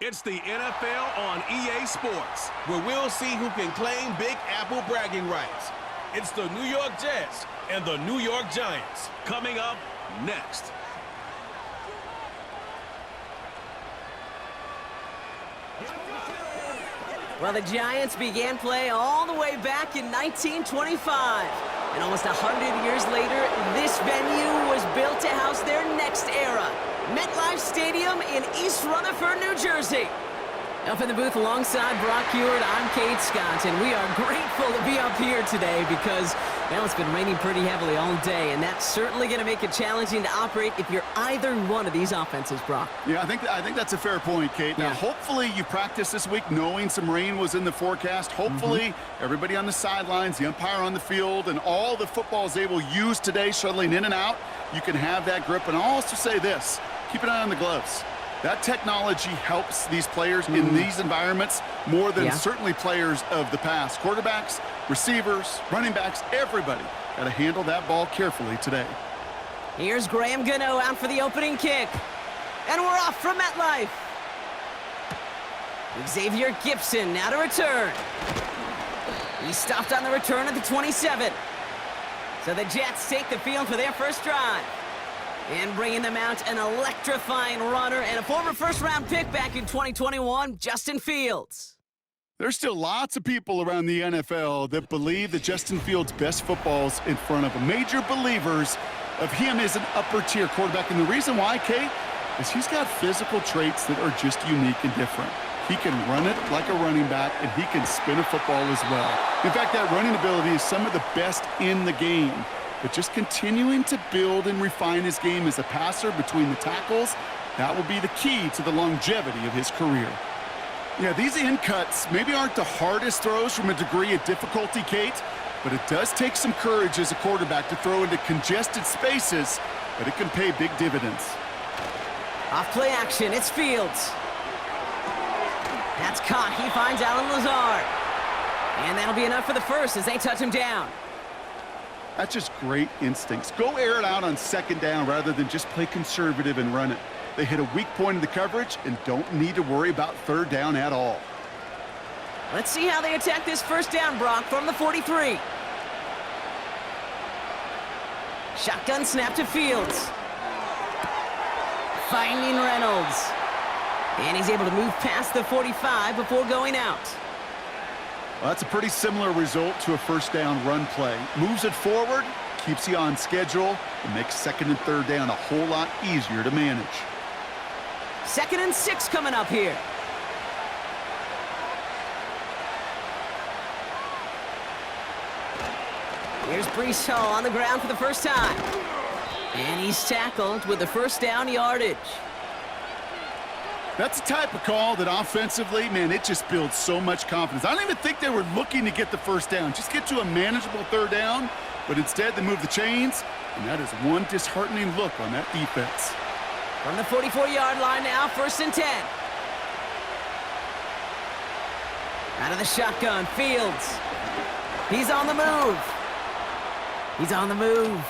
It's the NFL on EA Sports, where we'll see who can claim Big Apple bragging rights. It's the New York Jets and the New York Giants coming up next. Well, the Giants began play all the way back in 1925. And almost 100 years later, this venue was built to house their next era. MetLife Stadium in East Rutherford, New Jersey. Up in the booth alongside Brock Hewitt, I'm Kate Scott, and we are grateful to be up here today because, well, it's been raining pretty heavily all day, and that's certainly going to make it challenging to operate if you're either one of these offenses, Brock. Yeah, I think that's a fair point, Kate. Now, hopefully you practiced this week knowing some rain was in the forecast. Hopefully everybody on the sidelines, the umpire on the field, and all the footballs they will use today shuttling in and out, you can have that grip. And I'll also say this, keep an eye on the gloves. That technology helps these players in these environments more than certainly players of the past. Quarterbacks, receivers, running backs, everybody got to handle that ball carefully today. Here's Graham Gano out for the opening kick. And we're off from MetLife. Xavier Gipson now to return. He stopped on the return at the 27. So the Jets take the field for their first drive. And bringing them out, an electrifying runner and a former first-round pick back in 2021, Justin Fields. There's still lots of people around the NFL that believe that Justin Fields' best football's in front of them. Major believers of him as an upper-tier quarterback. And the reason why, Kate, is he's got physical traits that are just unique and different. He can run it like a running back, and he can spin a football as well. In fact, that running ability is some of the best in the game. But just continuing to build and refine his game as a passer between the tackles, that will be the key to the longevity of his career. Yeah, these in cuts maybe aren't the hardest throws from a degree of difficulty, Kate, but it does take some courage as a quarterback to throw into congested spaces, but it can pay big dividends. Off play action, it's Fields. That's caught, he finds Alan Lazard. And that'll be enough for the first as they touch him down. That's just great instincts. Go air it out on second down rather than just play conservative and run it. They hit a weak point in the coverage and don't need to worry about third down at all. Let's see how they attack this first down, Brock, from the 43. Shotgun snap to Fields. Finding Reynolds. And he's able to move past the 45 before going out. Well, that's a pretty similar result to a first down run play. Moves it forward, keeps you on schedule, and makes second and third down a whole lot easier to manage. 2nd and 6 coming up here. Here's Breece Hall on the ground for the first time. And he's tackled with the first down yardage. That's the type of call that offensively, man, it just builds so much confidence. I don't even think they were looking to get the first down. Just get to a manageable third down, but instead they move the chains, and that is one disheartening look on that defense. From the 44-yard line now, 1st and 10. Out of the shotgun, Fields. He's on the move. He's on the move.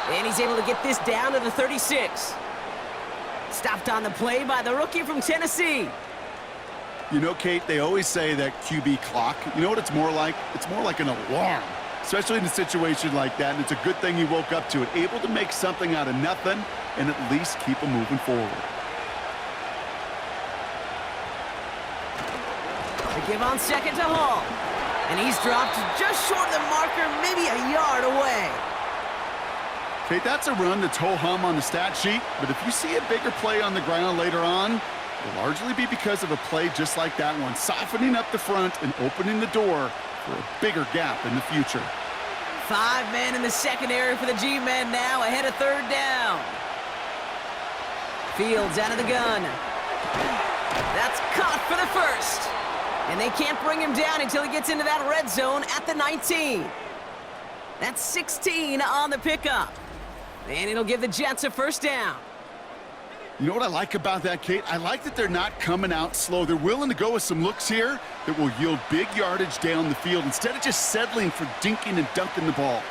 And he's able to get this down to the 36. Stopped on the play by the rookie from Tennessee. You know, Kate, they always say that QB clock. You know what it's more like? It's more like an alarm, especially in a situation like that. And it's a good thing he woke up to it, able to make something out of nothing and at least keep him moving forward. The give on second to Hall. And he's dropped just short of the marker, maybe a yard away. Kate, that's a run that's ho-hum on the stat sheet, but if you see a bigger play on the ground later on, it'll largely be because of a play just like that one, softening up the front and opening the door for a bigger gap in the future. 5 men in the secondary for the G-men now, ahead of third down. Fields out of the gun. That's caught for the first. And they can't bring him down until he gets into that red zone at the 19. That's 16 on the pickup. And it'll give the Jets a first down. You know what I like about that, Kate? I like that they're not coming out slow. They're willing to go with some looks here that will yield big yardage down the field instead of just settling for dinking and dunking the ball.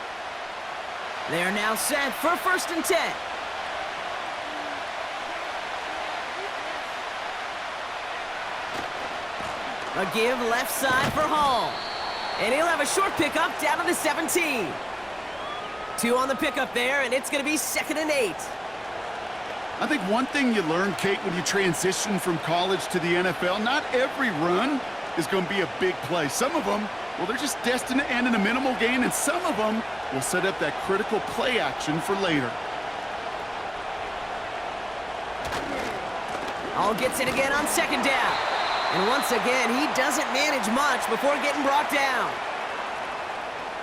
They're now set for 1st and 10. A give left side for Hall. And he'll have a short pickup down to the 17. 2 on the pickup there, and it's going to be 2nd and 8. I think one thing you learn, Kate, when you transition from college to the NFL, not every run is going to be a big play. Some of them, well, they're just destined to end in a minimal gain, and some of them will set up that critical play action for later. Hall gets it again on 2nd down. And once again, he doesn't manage much before getting brought down.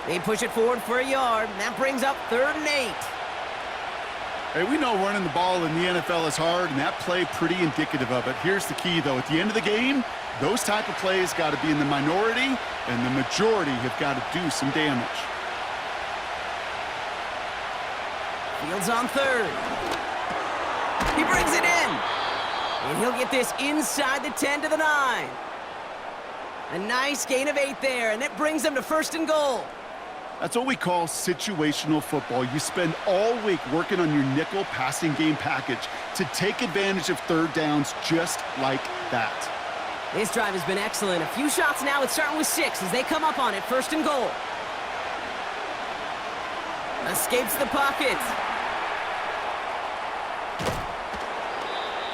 They push it forward for a yard, and that brings up 3rd and 8. Hey, we know running the ball in the NFL is hard, and that play pretty indicative of it. Here's the key, though. At the end of the game, those type of plays got to be in the minority, and the majority have got to do some damage. Fields on 3rd. He brings it in. And he'll get this inside the 10 to the 9. A nice gain of 8 there, and that brings them to 1st and goal. That's what we call situational football. You spend all week working on your nickel passing game package to take advantage of 3rd downs just like that. This drive has been excellent. A few shots now. It's starting with 6 as they come up on it. 1st and goal. Escapes the pocket.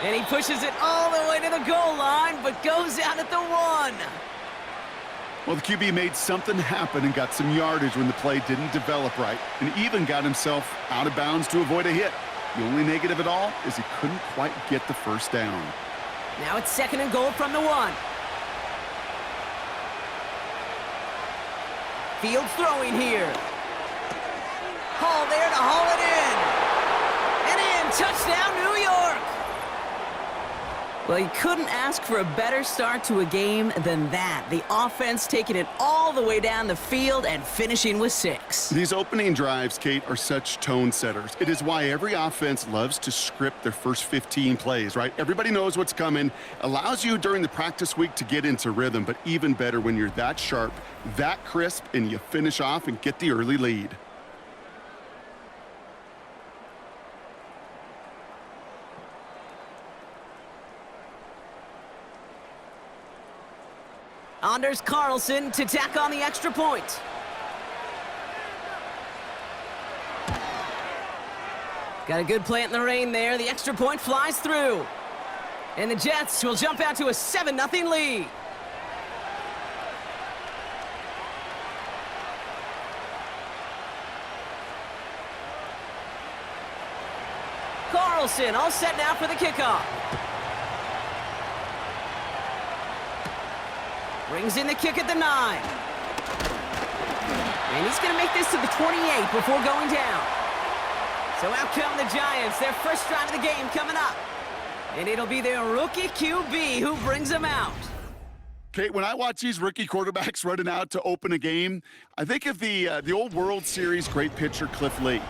And he pushes it all the way to the goal line, but goes out at the 1. Well, the QB made something happen and got some yardage when the play didn't develop right, and even got himself out of bounds to avoid a hit. The only negative at all is he couldn't quite get the 1st down. Now it's 2nd and goal from the 1. Fields throwing here. Hall there to haul it in. And in, touchdown New York. Well, you couldn't ask for a better start to a game than that. The offense taking it all the way down the field and finishing with 6. These opening drives, Kate, are such tone setters. It is why every offense loves to script their first 15 plays, right? Everybody knows what's coming. Allows you during the practice week to get into rhythm, but even better when you're that sharp, that crisp, and you finish off and get the early lead. Anders Carlson to tack on the extra point. Got a good plant in the rain there. The extra point flies through. And the Jets will jump out to a 7-0 lead. Carlson all set now for the kickoff. Brings in the kick at the 9. And he's going to make this to the 28 before going down. So out come the Giants, their first drive of the game coming up. And it'll be their rookie QB who brings them out. Kate, when I watch these rookie quarterbacks running out to open a game, I think of the old World Series great pitcher Cliff Lee.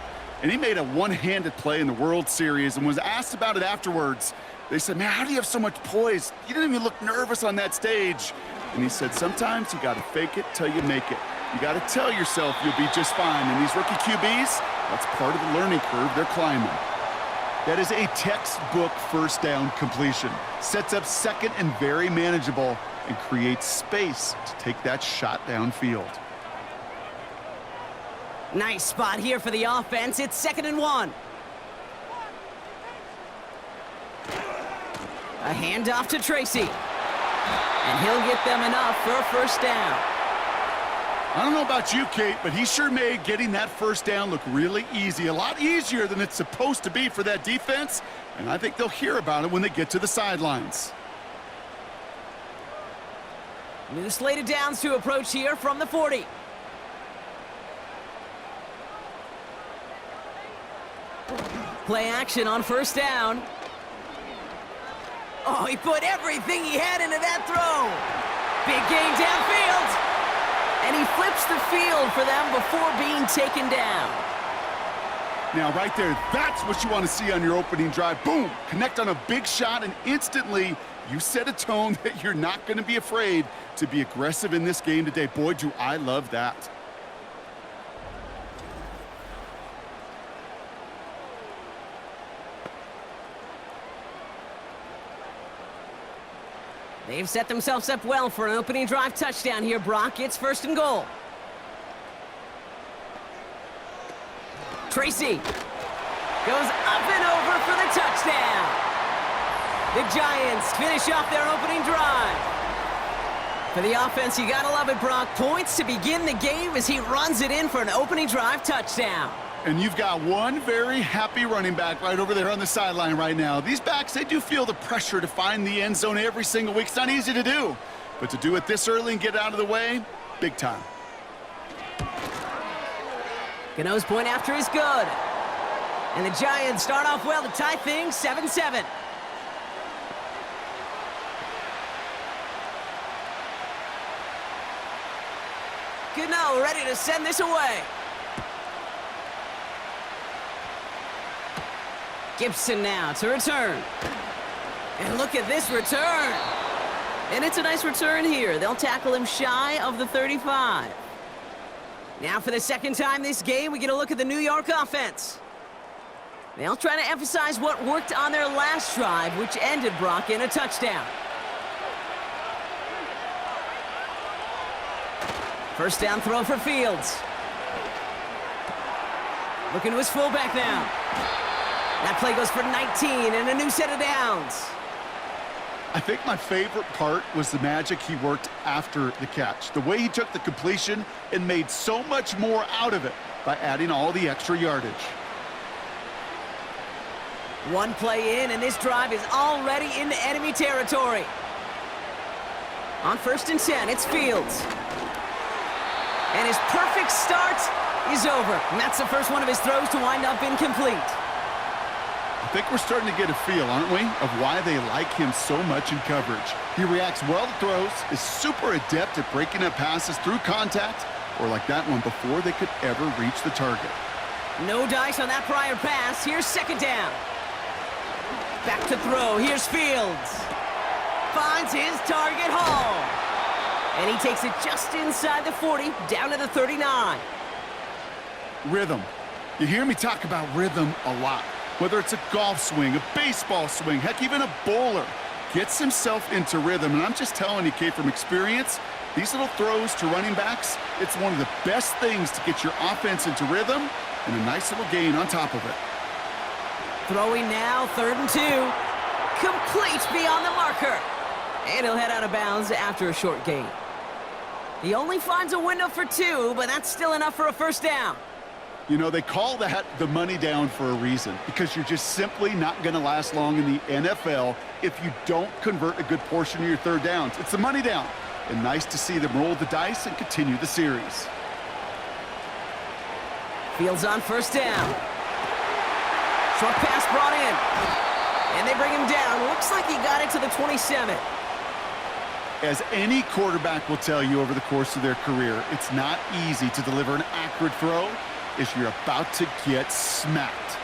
And he made a one-handed play in the World Series and was asked about it afterwards. They said, man, how do you have so much poise? You didn't even look nervous on that stage. And he said, sometimes you got to fake it till you make it. You got to tell yourself you'll be just fine. And these rookie QBs, that's part of the learning curve they're climbing. That is a textbook 1st down completion. Sets up 2nd and very manageable and creates space to take that shot downfield. Nice spot here for the offense. It's 2nd and 1. A handoff to Tracy. And he'll get them enough for a 1st down. I don't know about you, Kate, but he sure made getting that 1st down look really easy. A lot easier than it's supposed to be for that defense. And I think they'll hear about it when they get to the sidelines. New slate of downs to approach here from the 40. Play action on 1st down. Oh, he put everything he had into that throw. Big gain downfield. And he flips the field for them before being taken down. Now, right there, that's what you want to see on your opening drive. Boom! Connect on a big shot, and instantly you set a tone that you're not going to be afraid to be aggressive in this game today. Boy, do I love that. They've set themselves up well for an opening drive touchdown here, Brock. It's 1st and goal. Tracy goes up and over for the touchdown. The Giants finish off their opening drive. For the offense, you gotta love it, Brock. Points to begin the game as he runs it in for an opening drive touchdown. And you've got one very happy running back right over there on the sideline right now. These backs, they do feel the pressure to find the end zone every single week. It's not easy to do, but to do it this early and get out of the way, big time. Gano's point after is good. And the Giants start off well to tie things 7-7. Gano ready to send this away. Gibson now to return. And look at this return. And it's a nice return here. They'll tackle him shy of the 35. Now for the second time this game, we get a look at the New York offense. They'll try to emphasize what worked on their last drive, which ended, Brock, in a touchdown. First down throw for Fields. Looking to his fullback now. That play goes for 19 and a new set of downs. I think my favorite part was the magic he worked after the catch. The way he took the completion and made so much more out of it by adding all the extra yardage. One play in, and this drive is already into enemy territory. On 1st and 10, it's Fields. And his perfect start is over. And that's the first one of his throws to wind up incomplete. I think we're starting to get a feel, aren't we, of why they like him so much in coverage. He reacts well to throws, is super adept at breaking up passes through contact, or like that one before they could ever reach the target. No dice on that prior pass. Here's 2nd down. Back to throw. Here's Fields. Finds his target, Hall. And he takes it just inside the 40, down to the 39. Rhythm. You hear me talk about rhythm a lot. Whether it's a golf swing, a baseball swing, heck, even a bowler, gets himself into rhythm. And I'm just telling you, Kate, from experience, these little throws to running backs, it's one of the best things to get your offense into rhythm and a nice little gain on top of it. Throwing now, 3rd and 2. Complete beyond the marker. And he'll head out of bounds after a short gain. He only finds a window for 2, but that's still enough for a first down. You know, they call that the money down for a reason, because you're just simply not going to last long in the NFL if you don't convert a good portion of your 3rd downs. It's the money down. And nice to see them roll the dice and continue the series. Fields on 1st down. Short pass brought in. And they bring him down. Looks like he got it to the 27. As any quarterback will tell you over the course of their career, it's not easy to deliver an accurate throw as you're about to get smacked.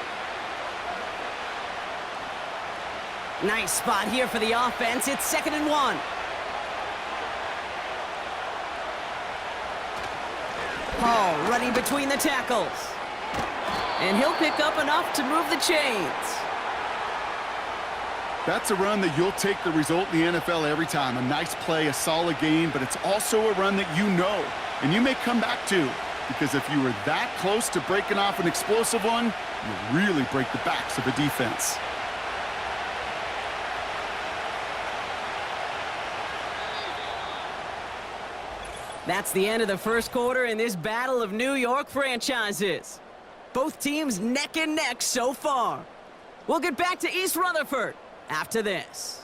Nice spot here for the offense. It's 2nd and 1. Hall running between the tackles. And he'll pick up enough to move the chains. That's a run that you'll take the result in the NFL every time. A nice play, a solid game, but it's also a run that you know and you may come back to, because if you were that close to breaking off an explosive one, you really break the backs of a defense. That's the end of the first quarter in this battle of New York franchises. Both teams neck and neck so far. We'll get back to East Rutherford after this.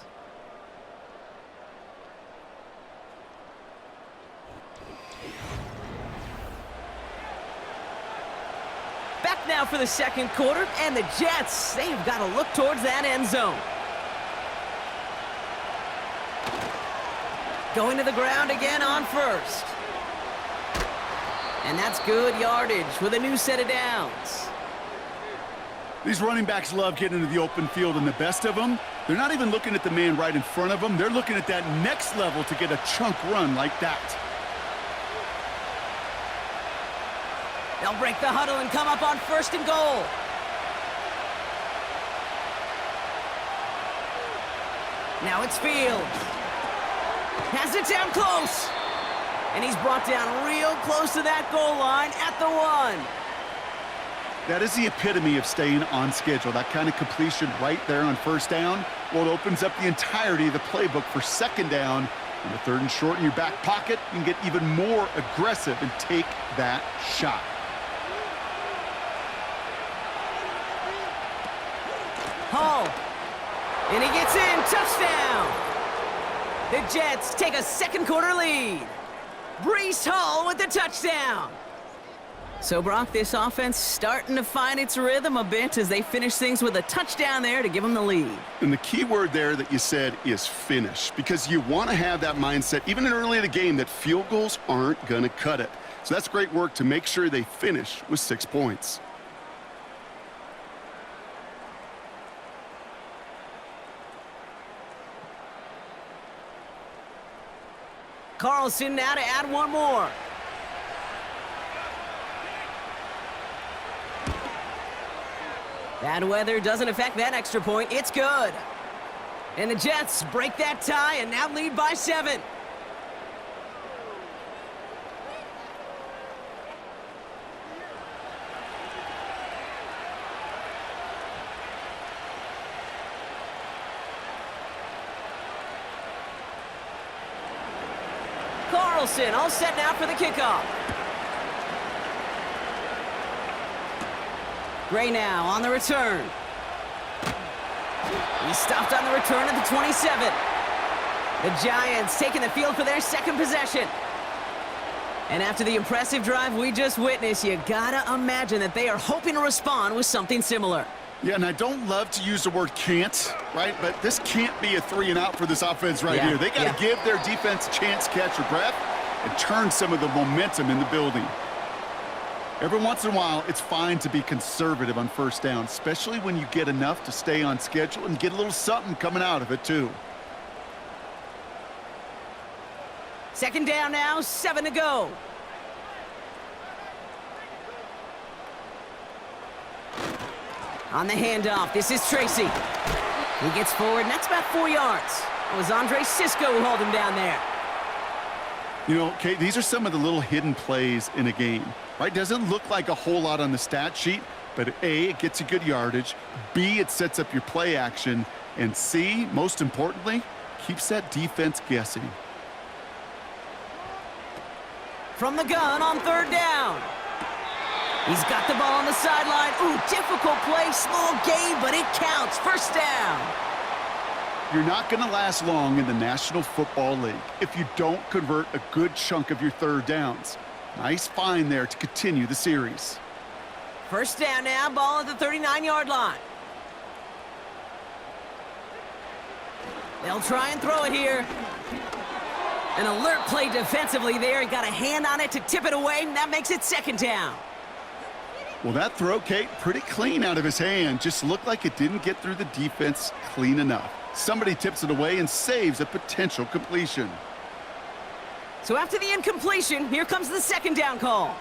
Back now for the second quarter, and the Jets, they've got to look towards that end zone. Going to the ground again on 1st. And that's good yardage with a new set of downs. These running backs love getting into the open field, and the best of them, they're not even looking at the man right in front of them. They're looking at that next level to get a chunk run like that. They'll break the huddle and come up on 1st and goal. Now it's Fields. Has it down close. And he's brought down real close to that goal line at the 1. That is the epitome of staying on schedule. That kind of completion right there on first down. Well, it opens up the entirety of the playbook for second down. And the 3rd and short in your back pocket, you can get even more aggressive and take that shot. Hall. And he gets in. Touchdown. The Jets take a second quarter lead. Brees Hall with the touchdown. So, Brock, this offense starting to find its rhythm a bit as they finish things with a touchdown there to give them the lead. And the key word there that you said is finish, because you want to have that mindset, even early in the game, that field goals aren't going to cut it. So that's great work to make sure they finish with 6 points. Carlson now to add one more. Bad weather doesn't affect that extra point. It's good. And the Jets break that tie and now lead by 7. Carlson all set now for the kickoff. Gray now on the return. He stopped on the return at the 27. The Giants taking the field for their second possession. And after the impressive drive we just witnessed, you gotta imagine that they are hoping to respond with something similar. Yeah, and I don't love to use the word can't, right? But this can't be a 3 and out for this offense right here. They got to give their defense a chance to catch their breath and turn some of the momentum in the building. Every once in a while, it's fine to be conservative on first down, especially when you get enough to stay on schedule and get a little something coming out of it, too. Second down now, 7 to go. On the handoff, this is Tracy. He gets forward, and that's about 4 yards. It was Andre Sisco who hauled him down there. You know, Kate, these are some of the little hidden plays in a game, right? Doesn't look like a whole lot on the stat sheet, but A, it gets you good yardage. B, it sets up your play action. And C, most importantly, keeps that defense guessing. From the gun on third down. He's got the ball on the sideline. Ooh, difficult play, small gain, but it counts. First down. You're not going to last long in the National Football League if you don't convert a good chunk of your third downs. Nice find there to continue the series. First down now, ball at the 39-yard line. They'll try and throw it here. An alert play defensively there. He got a hand on it to tip it away, and that makes it second down. Well, that throw, Kate, pretty clean out of his hand. Just looked like it didn't get through the defense clean enough. Somebody tips it away and saves a potential completion. So after the incompletion, here comes the second down call.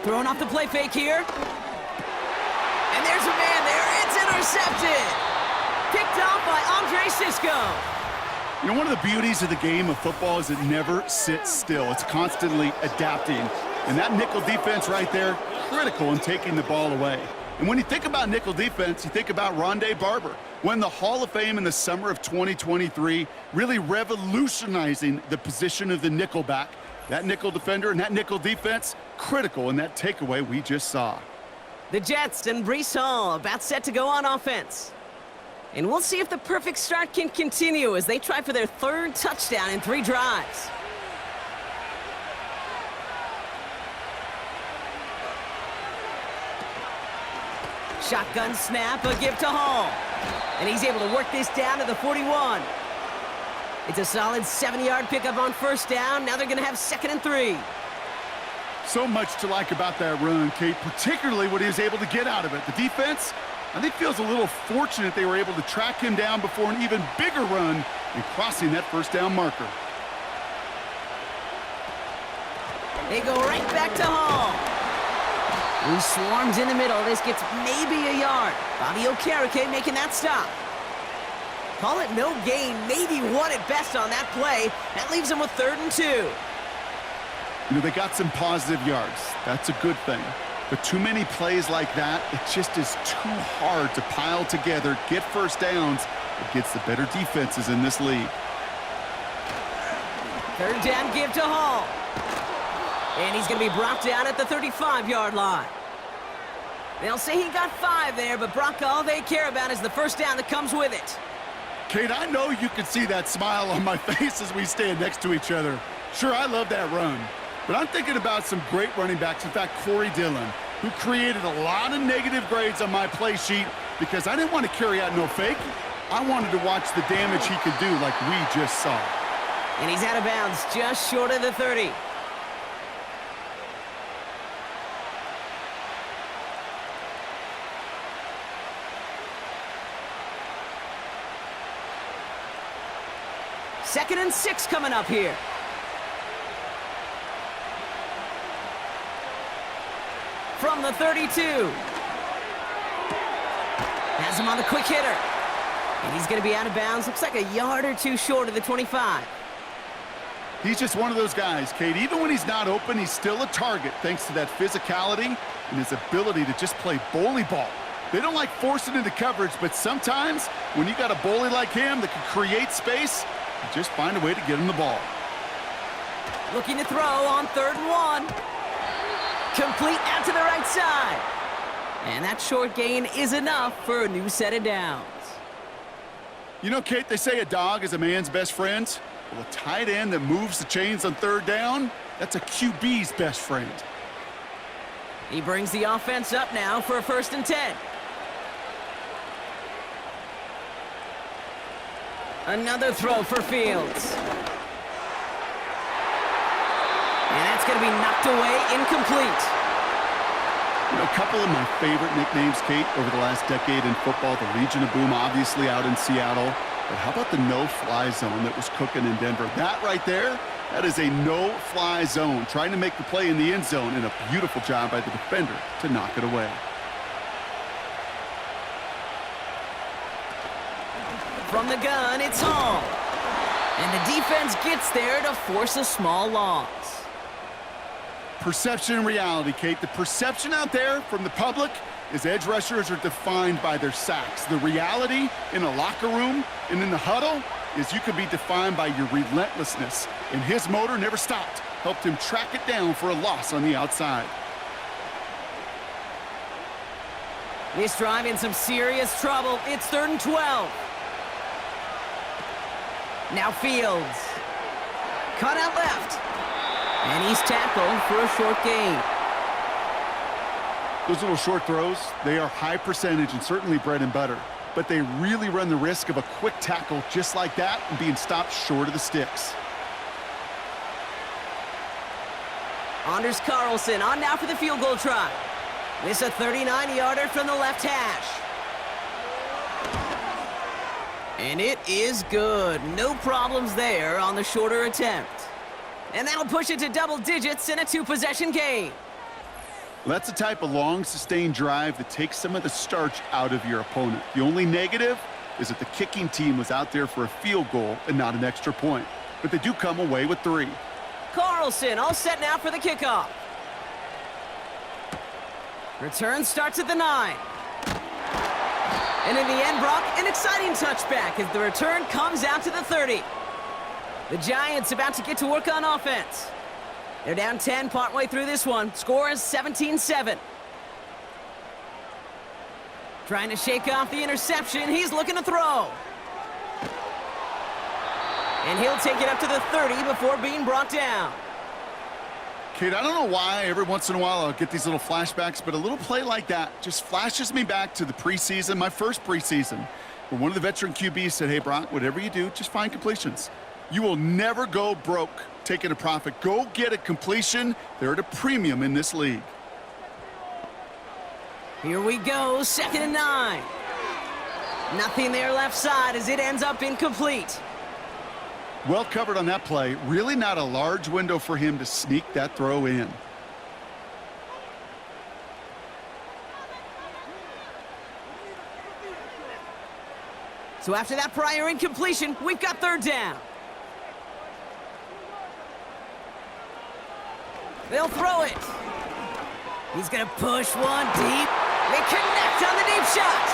Throwing off the play fake here. And there's a man there. It's intercepted. Picked off by Andre Sisco. You know, one of the beauties of the game of football is it never sits still. It's constantly adapting. And that nickel defense right there, critical in taking the ball away. And when you think about nickel defense, you think about Rondé Barber, won the Hall of Fame in the summer of 2023, really revolutionizing the position of the nickelback. That nickel defender and that nickel defense, critical in that takeaway we just saw. The Jets and Brees Hall about set to go on offense. And we'll see if the perfect start can continue as they try for their third touchdown in 3 drives. Shotgun snap, a give to Hall. And he's able to work this down to the 41. It's a solid 70-yard pickup on first down. Now they're going to have 2nd and 3. So much to like about that run, Kate, particularly what he was able to get out of it. The defense, I think, feels a little fortunate they were able to track him down before an even bigger run and crossing that first down marker. They go right back to Hall. He swarms in the middle. This gets maybe a yard. Bobby Okereke making that stop. Call it no gain, maybe one at best on that play. That leaves him with 3rd and 2. You know, they got some positive yards. That's a good thing. But too many plays like that, it just is too hard to pile together, get first downs against the better defenses in this league. 3rd down give to Hall. And he's going to be brought down at the 35-yard line. They'll say he got 5 there, but Brock, all they care about is the first down that comes with it. Kate, I know you can see that smile on my face as we stand next to each other. Sure, I love that run. But I'm thinking about some great running backs. In fact, Corey Dillon, who created a lot of negative grades on my play sheet because I didn't want to carry out no fake. I wanted to watch the damage he could do like we just saw. And he's out of bounds just short of the 30. Second and 6 coming up here. From the 32. Has him on the quick hitter. And he's going to be out of bounds. Looks like a yard or 2 short of the 25. He's just one of those guys, Kate. Even when he's not open, he's still a target thanks to that physicality and his ability to just play bully ball. They don't like forcing into coverage, but sometimes when you got a bully like him that can create space, you just find a way to get him the ball. Looking to throw on 3rd and 1. Complete out to the right side. And that short gain is enough for a new set of downs. You know, Kate, they say a dog is a man's best friend. Well, a tight end that moves the chains on 3rd down, that's a QB's best friend. He brings the offense up now for a 1st and 10. Another throw for Fields. And that's going to be knocked away, incomplete. You know, a couple of my favorite nicknames, Kate, over the last decade in football. The Legion of Boom, obviously, out in Seattle. But how about the no-fly zone that was cooking in Denver? That right there, that is a no-fly zone. Trying to make the play in the end zone, and a beautiful job by the defender to knock it away. From the gun, it's Hall. And the defense gets there to force a small loss. Perception and reality, Kate. The perception out there from the public is edge rushers are defined by their sacks. The reality in a locker room and in the huddle is you could be defined by your relentlessness. And his motor never stopped. Helped him track it down for a loss on the outside. This drive in some serious trouble. It's 3rd and 12. Now Fields. Cut out left. And he's tackled for a short gain. Those little short throws, they are high percentage and certainly bread and butter. But they really run the risk of a quick tackle just like that and being stopped short of the sticks. Anders Carlson on now for the field goal try. This a 39-yarder from the left hash. And it is good. No problems there on the shorter attempt. And that'll push it to double digits in a 2-possession game. Well, that's the type of long, sustained drive that takes some of the starch out of your opponent. The only negative is that the kicking team was out there for a field goal and not an extra point. But they do come away with 3. Carlson all set now for the kickoff. Return starts at the 9. And in the end, Brock, an exciting touchback as the return comes out to the 30. The Giants about to get to work on offense. They're down 10 partway through this one. Score is 17-7. Trying to shake off the interception. He's looking to throw. And he'll take it up to the 30 before being brought down. Kate, I don't know why every once in a while I'll get these little flashbacks, but a little play like that just flashes me back to the preseason, my first preseason, where one of the veteran QBs said, hey, Brock, whatever you do, just find completions. You will never go broke taking a profit. Go get a completion. They're at a premium in this league. Here we go, 2nd and 9. Nothing there left side as it ends up incomplete. Well covered on that play. Really not a large window for him to sneak that throw in. So after that prior incompletion, we've got third down. They'll throw it. He's going to push one deep. They connect on the deep shot.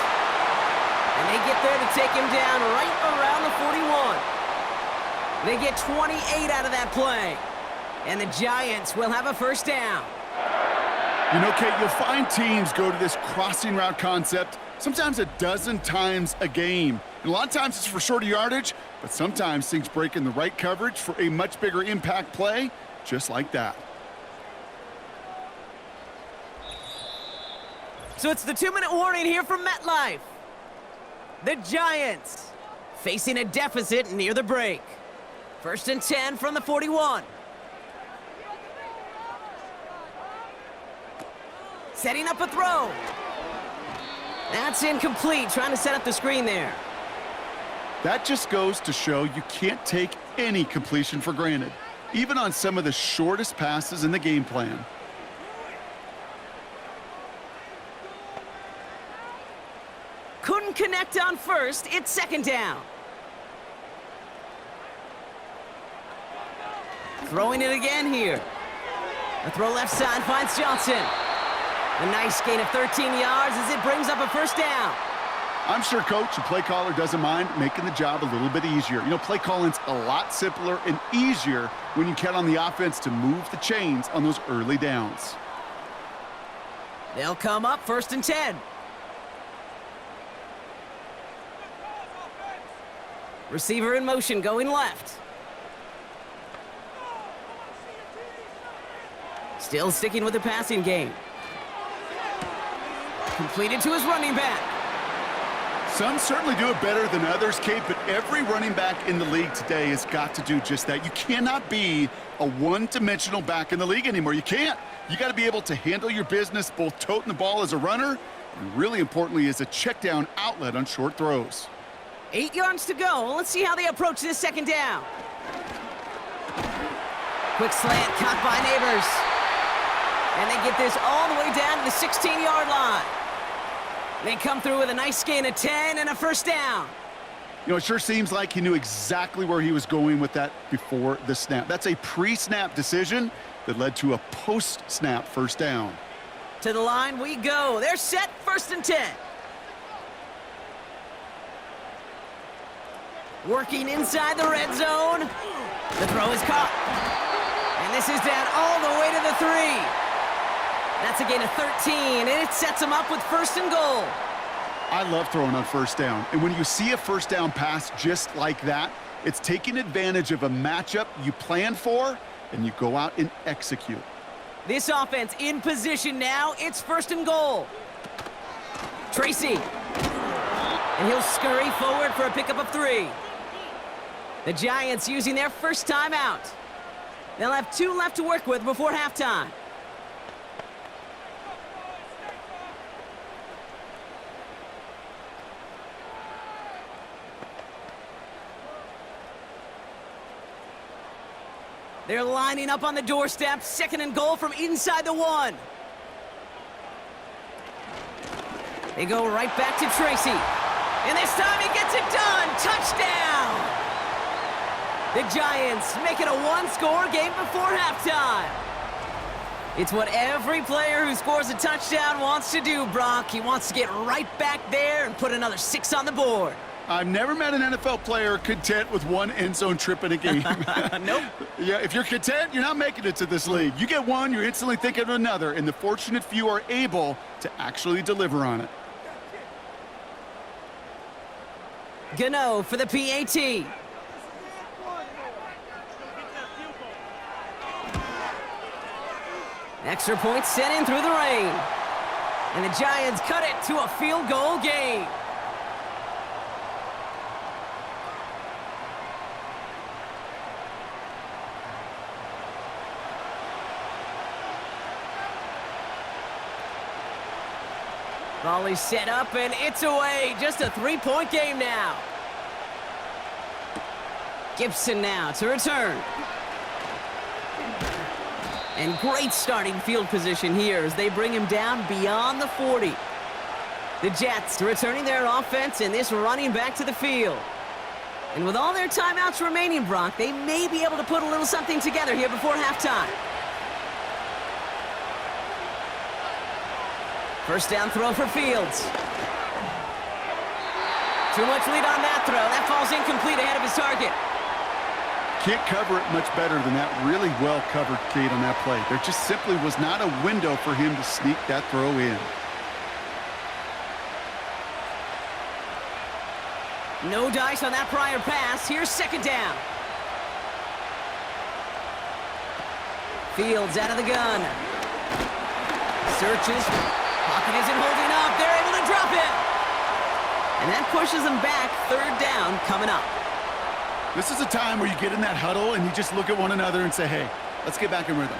And they get there to take him down right around the 41. They get 28 out of that play. And the Giants will have a first down. You know, Kate, you'll find teams go to this crossing route concept sometimes a dozen times a game. And a lot of times it's for shorter yardage, but sometimes things break in the right coverage for a much bigger impact play, just like that. So it's the 2-minute warning here from MetLife. The Giants facing a deficit near the break. First and 10 from the 41. Setting up a throw. That's incomplete, trying to set up the screen there. That just goes to show you can't take any completion for granted, even on some of the shortest passes in the game plan. Couldn't connect on first. It's second down. Throwing it again here. The throw left side finds Johnson. A nice gain of 13 yards as it brings up a first down. I'm sure coach and play caller doesn't mind making the job a little bit easier. You know, play calling's a lot simpler and easier when you count on the offense to move the chains on those early downs. They'll come up first and 10. Receiver in motion going left. Still sticking with the passing game. Completed to his running back. Some certainly do it better than others, Kate, but every running back in the league today has got to do just that. You cannot be a one-dimensional back in the league anymore. You can't. You got to be able to handle your business, both toting the ball as a runner and really importantly as a check-down outlet on short throws. 8 yards to go. Let's see how they approach this second down. Quick slant caught by Neighbors. And they get this all the way down to the 16-yard line. They come through with a nice gain of 10 and a first down. You know, it sure seems like he knew exactly where he was going with that before the snap. That's a pre-snap decision that led to a post-snap first down. To the line we go. They're set, first and 10. Working inside the red zone. The throw is caught. And this is down all the way to the 3. That's a gain of 13, and it sets them up with first and goal. I love throwing on first down. And when you see a first down pass just like that, it's taking advantage of a matchup you plan for, and you go out and execute. This offense in position now. It's first and goal. Tracy. And he'll scurry forward for a pickup of 3. The Giants using their first timeout. They'll have 2 left to work with before halftime. They're lining up on the doorstep. Second and goal from inside the 1. They go right back to Tracy. And this time he gets it done. Touchdown! The Giants make it a 1-score game before halftime. It's what every player who scores a touchdown wants to do, Brock. He wants to get right back there and put another 6 on the board. I've never met an NFL player content with 1 end zone trip in a game. Nope. Yeah, if you're content, you're not making it to this league. You get 1, you're instantly thinking of another, and the fortunate few are able to actually deliver on it. Gano for the PAT. Extra point sent in through the rain. And the Giants cut it to a field goal game. Volley set up, and it's away. Just a 3-point game now. Gibson now to return. And great starting field position here as they bring him down beyond the 40. The Jets returning their offense and this running back to the field. And with all their timeouts remaining, Brock, they may be able to put a little something together here before halftime. First down throw for Fields. Too much lead on that throw. That falls incomplete ahead of his target. Can't cover it much better than that. Really well covered, Kate, on that play. There just simply was not a window for him to sneak that throw in. No dice on that prior pass. Here's second down. Fields out of the gun. Searches. Pocket isn't holding up. They're able to drop it. And that pushes them back. Third down coming up. This is a time where you get in that huddle and you just look at one another and say, hey, let's get back in rhythm.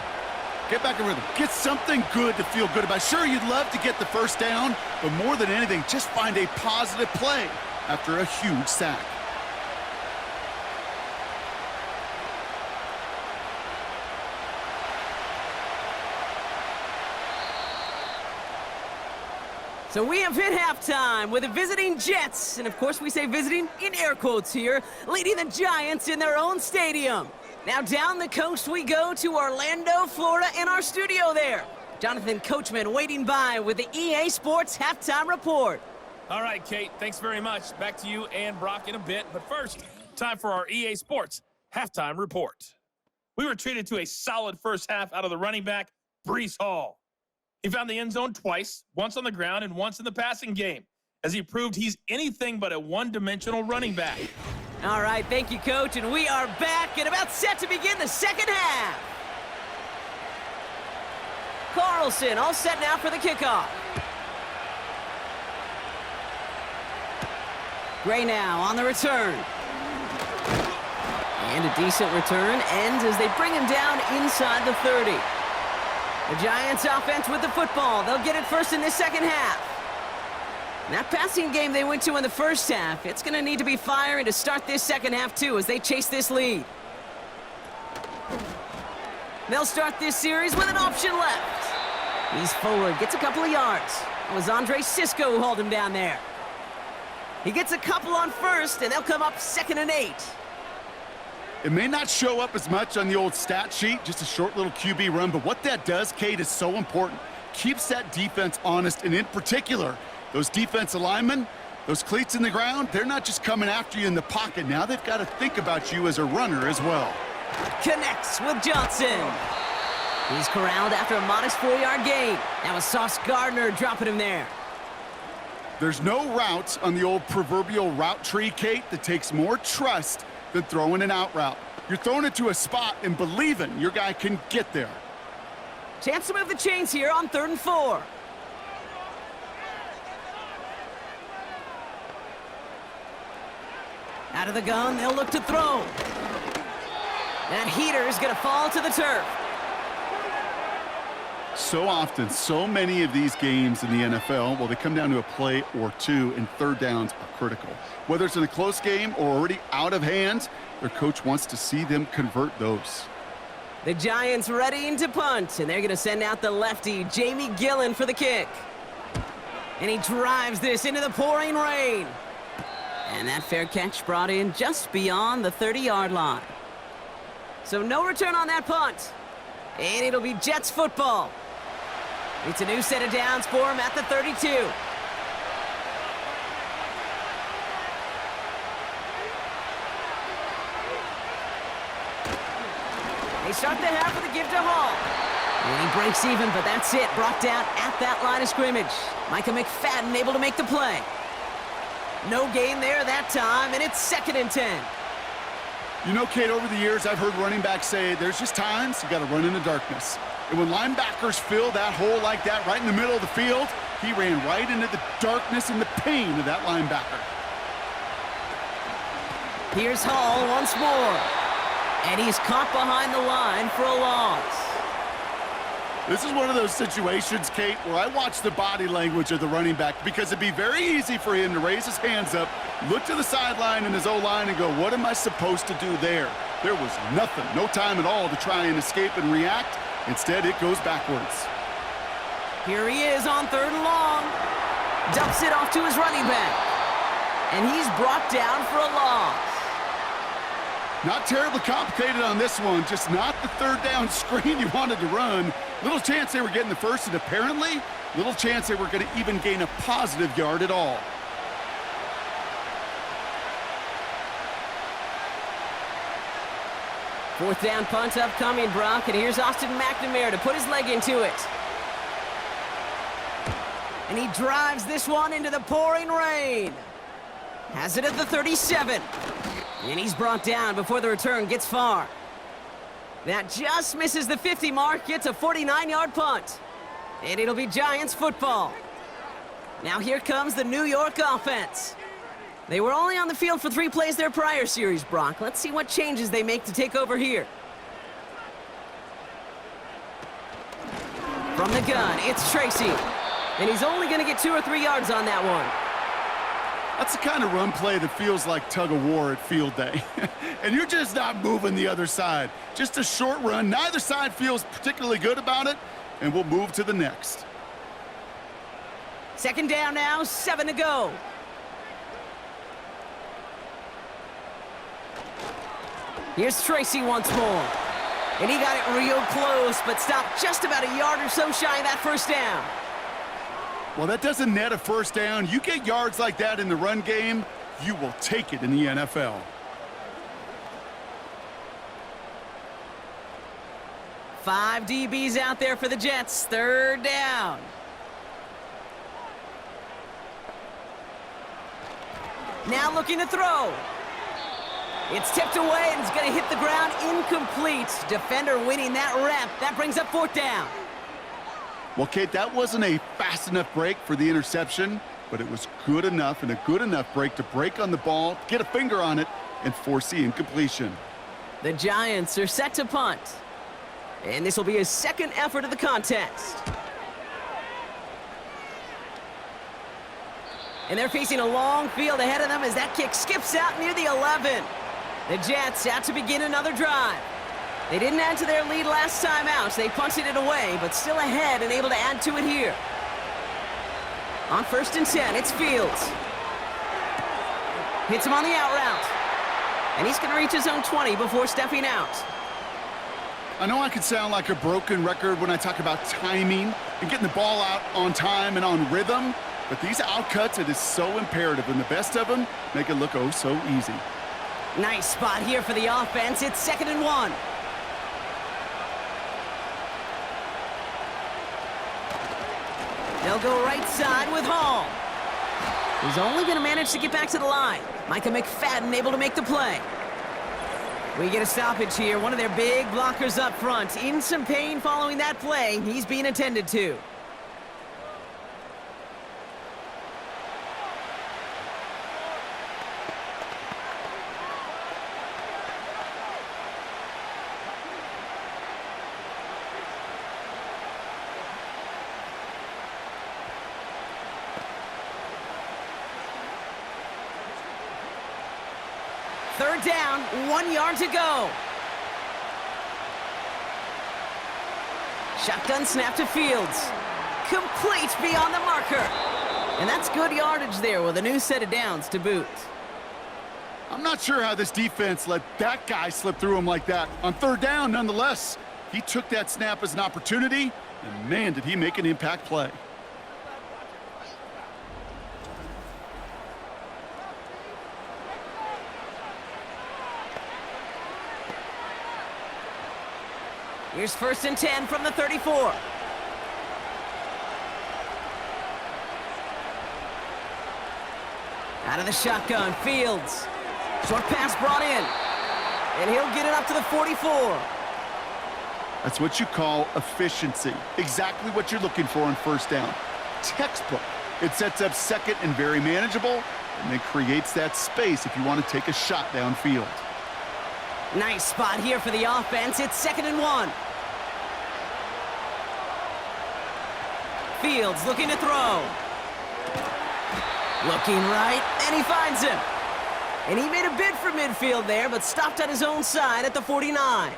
Get back in rhythm. Get something good to feel good about. Sure, you'd love to get the first down, but more than anything, just find a positive play after a huge sack. So we have hit halftime with the visiting Jets, and of course we say visiting in air quotes here, leading the Giants in their own stadium. Now down the coast we go to Orlando, Florida, in our studio there. Jonathan Coachman waiting by with the EA Sports Halftime Report. All right, Kate, thanks very much. Back to you and Brock in a bit. But first, time for our EA Sports Halftime Report. We were treated to a solid first half out of the running back, Breece Hall. He found the end zone twice, once on the ground and once in the passing game, as he proved he's anything but a one-dimensional running back. All right, thank you, Coach, and we are back and about set to begin the second half. Carlson all set now for the kickoff. Gray now on the return. And a decent return ends as they bring him down inside the 30. The Giants offense with the football. They'll get it first in this second half. That passing game they went to in the first half, it's going to need to be firing to start this second half too as they chase this lead. They'll start this series with an option left. He's forward, gets a couple of yards. It was Andre Sisco who hauled him down there. He gets a couple on first, and they'll come up 2nd and 8. It may not show up as much on the old stat sheet, just a short little QB run, but what that does, Kate, is so important. Keeps that defense honest, and in particular, those defensive linemen, those cleats in the ground, they're not just coming after you in the pocket. Now they've got to think about you as a runner as well. Connects with Johnson. He's corralled after a modest 4-yard gain. That was Sauce Gardner dropping him there. There's no route on the old proverbial route tree, Kate, that takes more trust than throwing an out route. You're throwing it to a spot and believing your guy can get there. Chance to move the chains here on 3rd and 4. Out of the gun, they'll look to throw. That heater is going to fall to the turf. So often, so many of these games in the NFL, well, they come down to a play or two, and third downs are critical. Whether it's in a close game or already out of hand, their coach wants to see them convert those. The Giants readying to punt, and they're going to send out the lefty, Jamie Gillen, for the kick. And he drives this into the pouring rain. And that fair catch brought in just beyond the 30-yard line. So no return on that punt. And it'll be Jets football. It's a new set of downs for him at the 32. They start the half with a give to Hall. And he breaks even, but that's it. Brought down at that line of scrimmage. Micah McFadden able to make the play. No gain there that time, and it's 2nd and 10. You know, Kate, over the years, I've heard running backs say there's just times you got to run in the darkness. And when linebackers fill that hole like that right in the middle of the field, he ran right into the darkness and the pain of that linebacker. Here's Hall once more. And he's caught behind the line for a loss. This is one of those situations, Kate, where I watch the body language of the running back because it'd be very easy for him to raise his hands up, look to the sideline in his O-line and go, what am I supposed to do there? There was nothing, no time at all to try and escape and react. Instead, it goes backwards. Here he is on 3rd and long. Dumps it off to his running back. And he's brought down for a loss. Not terribly complicated on this one, just not the third down screen you wanted to run. Little chance they were getting the first, and apparently, little chance they were going to even gain a positive yard at all. Fourth down punt upcoming, Brock, and here's Austin McNamara to put his leg into it. And he drives this one into the pouring rain. Has it at the 37. And he's brought down before the return gets far. That just misses the 50 mark, gets a 49-yard punt. And it'll be Giants football. Now here comes the New York offense. They were only on the field for 3 plays their prior series, Brock. Let's see what changes they make to take over here. From the gun, it's Tracy. And he's only going to get 2 or 3 yards on that one. That's the kind of run play that feels like tug-of-war at field day. And you're just not moving the other side. Just a short run. Neither side feels particularly good about it, and we'll move to the next. Second down now, 7 to go. Here's Tracy once more. And he got it real close, but stopped just about a yard or so shy of that first down. Well, that doesn't net a first down. You get yards like that in the run game, you will take it in the NFL. Five DBs out there for the Jets. Third down. Now looking to throw. It's tipped away and it's going to hit the ground incomplete. Defender winning that rep. That brings up fourth down. Well, Kate, that wasn't a fast enough break for the interception, but it was good enough and a good enough break to break on the ball, get a finger on it, and force the incompletion. The Giants are set to punt. And this will be his second effort of the contest. And they're facing a long field ahead of them as that kick skips out near the 11. The Jets out to begin another drive. They didn't add to their lead last time out, so they punted it away, but still ahead and able to add to it here. On 1st and 10, it's Fields. Hits him on the out route. And he's going to reach his own 20 before stepping out. I know I could sound like a broken record when I talk about timing and getting the ball out on time and on rhythm, but these outcuts, it is so imperative, and the best of them make it look oh so easy. Nice spot here for the offense. It's 2nd and 1. They'll go right side with Hall. He's only going to manage to get back to the line. Micah McFadden able to make the play. We get a stoppage here. One of their big blockers up front. In some pain following that play. He's being attended to. Third down, 1 yard to go. Shotgun snap to Fields. Complete beyond the marker. And that's good yardage there with a new set of downs to boot. I'm not sure how this defense let that guy slip through him like that. On third down, nonetheless, he took that snap as an opportunity, and man, did he make an impact play. Here's 1st and 10 from the 34. Out of the shotgun, Fields. Short pass brought in. And he'll get it up to the 44. That's what you call efficiency. Exactly what you're looking for on first down. Textbook. It sets up second and very manageable, and then creates that space if you want to take a shot downfield. Nice spot here for the offense. It's 2nd and 1. Fields looking to throw. Looking right, and he finds him. And he made a bid for midfield there, but stopped on his own side at the 49.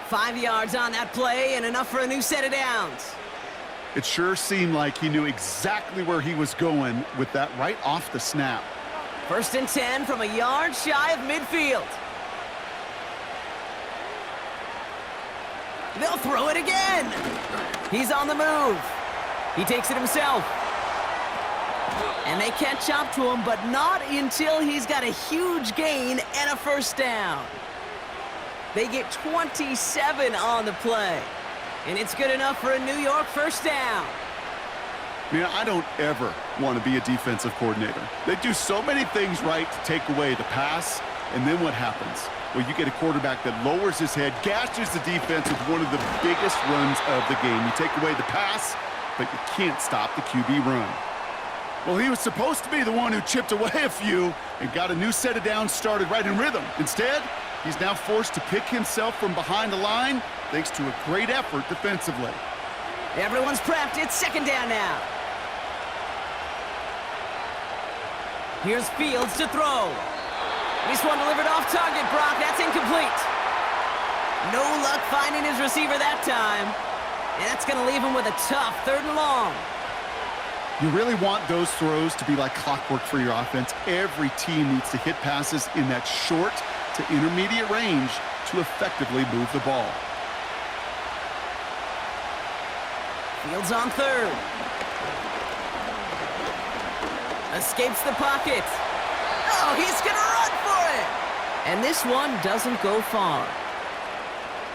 5 yards on that play, and enough for a new set of downs. It sure seemed like he knew exactly where he was going with that right off the snap. 1st and 10 from a yard shy of midfield. They'll throw it again. He's on the move. He takes it himself. And they catch up to him, but not until he's got a huge gain and a 1st down. They get 27 on the play. And it's good enough for a New York 1st down. Man, I don't ever want to be a defensive coordinator. They do so many things right to take away the pass, and then what happens? Well, you get a quarterback that lowers his head, gashes the defense with one of the biggest runs of the game. You take away the pass, but you can't stop the QB run. Well, he was supposed to be the one who chipped away a few and got a new set of downs started right in rhythm. Instead, he's now forced to pick himself from behind the line thanks to a great effort defensively. Everyone's prepped. It's 2nd down now. Here's Fields to throw. This one delivered off target, Brock. That's incomplete. No luck finding his receiver that time. And that's going to leave him with a tough 3rd and long. You really want those throws to be like clockwork for your offense. Every team needs to hit passes in that short to intermediate range to effectively move the ball. Fields on 3rd. Escapes the pocket. Oh, he's going to run for it. And this one doesn't go far.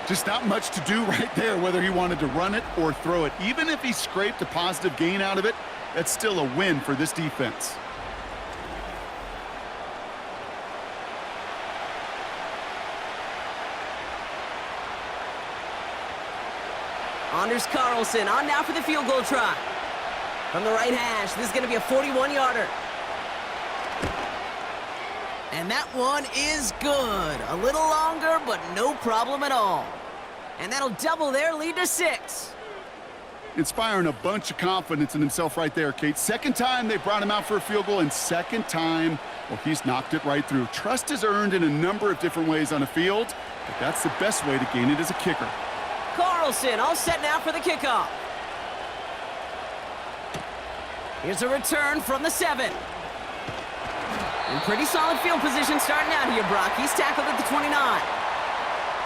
Just not much to do right there, whether he wanted to run it or throw it. Even if he scraped a positive gain out of it, that's still a win for this defense. Anders Carlson on now for the field goal try. From the right hash, this is going to be a 41-yarder. And that one is good. A little longer, but no problem at all. And that'll double their lead to 6. Inspiring a bunch of confidence in himself right there, Kate. 2nd time they brought him out for a field goal, and 2nd time, well, he's knocked it right through. Trust is earned in a number of different ways on a field, but that's the best way to gain it as a kicker. Carlson all set now for the kickoff. Here's a return from the 7. In pretty solid field position starting out here, Brock. He's tackled at the 29.